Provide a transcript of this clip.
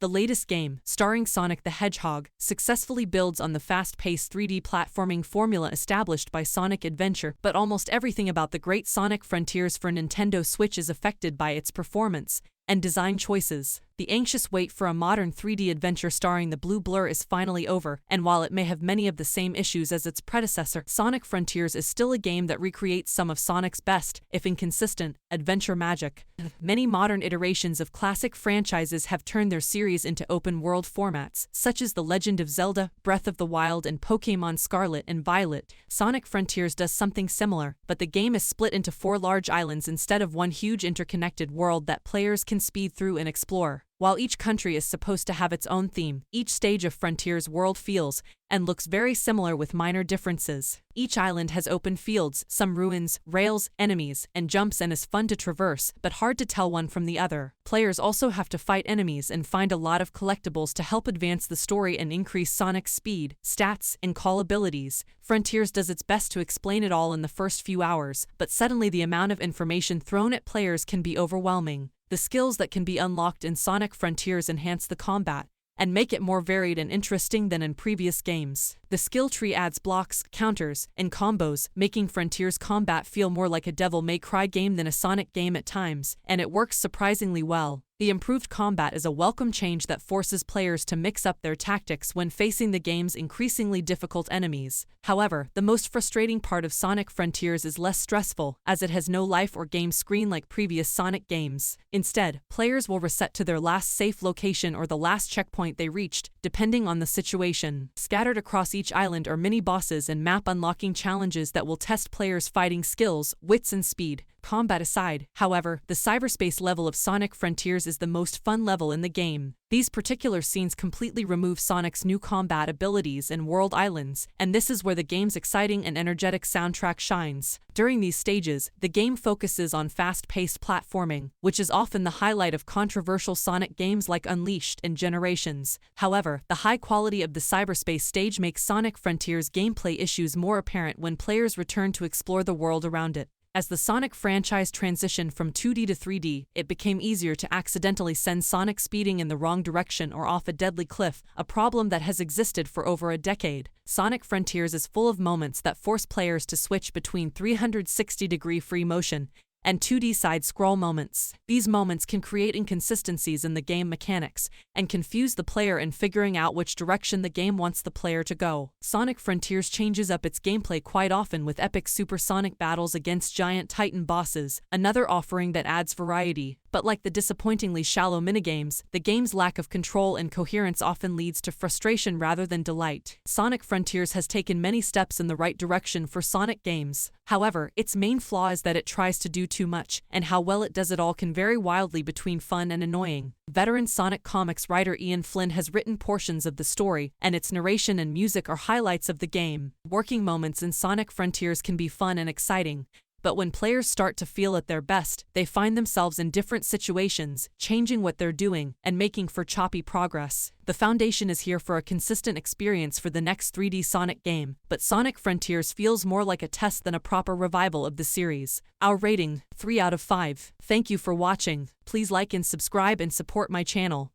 The latest game, starring Sonic the Hedgehog, successfully builds on the fast-paced 3D platforming formula established by Sonic Adventure, but almost everything about the great Sonic Frontiers for Nintendo Switch is affected by its performance and design choices. The anxious wait for a modern 3D adventure starring the Blue Blur is finally over, and while it may have many of the same issues as its predecessor, Sonic Frontiers is still a game that recreates some of Sonic's best, if inconsistent, adventure magic. Many modern iterations of classic franchises have turned their series into open-world formats, such as The Legend of Zelda, Breath of the Wild, and Pokémon Scarlet and Violet. Sonic Frontiers does something similar, but the game is split into 4 large islands instead of one huge interconnected world that players can speed through and explore. While each country is supposed to have its own theme, each stage of Frontiers' world feels and looks very similar with minor differences. Each island has open fields, some ruins, rails, enemies, and jumps, and is fun to traverse, but hard to tell one from the other. Players also have to fight enemies and find a lot of collectibles to help advance the story and increase Sonic's speed, stats, and call abilities. Frontiers does its best to explain it all in the first few hours, but suddenly the amount of information thrown at players can be overwhelming. The skills that can be unlocked in Sonic Frontiers enhance the combat and make it more varied and interesting than in previous games. The skill tree adds blocks, counters, and combos, making Frontiers combat feel more like a Devil May Cry game than a Sonic game at times, and it works surprisingly well. The improved combat is a welcome change that forces players to mix up their tactics when facing the game's increasingly difficult enemies. However, the most frustrating part of Sonic Frontiers is less stressful, as it has no life or game screen like previous Sonic games. Instead, players will reset to their last safe location or the last checkpoint they reached, depending on the situation. Scattered across each island are mini-bosses and map-unlocking challenges that will test players' fighting skills, wits, and speed. Combat aside, however, the cyberspace level of Sonic Frontiers is the most fun level in the game. These particular scenes completely remove Sonic's new combat abilities and world islands, and this is where the game's exciting and energetic soundtrack shines. During these stages, the game focuses on fast-paced platforming, which is often the highlight of controversial Sonic games like Unleashed and Generations. However, the high quality of the cyberspace stage makes Sonic Frontiers' gameplay issues more apparent when players return to explore the world around it. As the Sonic franchise transitioned from 2D to 3D, it became easier to accidentally send Sonic speeding in the wrong direction or off a deadly cliff, a problem that has existed for over a decade. Sonic Frontiers is full of moments that force players to switch between 360-degree free motion and 2D side-scroll moments. These moments can create inconsistencies in the game mechanics and confuse the player in figuring out which direction the game wants the player to go. Sonic Frontiers changes up its gameplay quite often with epic supersonic battles against giant Titan bosses, another offering that adds variety. But like the disappointingly shallow minigames, the game's lack of control and coherence often leads to frustration rather than delight. Sonic Frontiers has taken many steps in the right direction for Sonic games. However, its main flaw is that it tries to do too much, and how well it does it all can vary wildly between fun and annoying. Veteran Sonic comics writer Ian Flynn has written portions of the story, and its narration and music are highlights of the game. Working moments in Sonic Frontiers can be fun and exciting, but when players start to feel at their best, they find themselves in different situations, changing what they're doing, and making for choppy progress. The foundation is here for a consistent experience for the next 3D Sonic game, but Sonic Frontiers feels more like a test than a proper revival of the series. Our rating, 3 out of 5. Thank you for watching. Please like and subscribe and support my channel.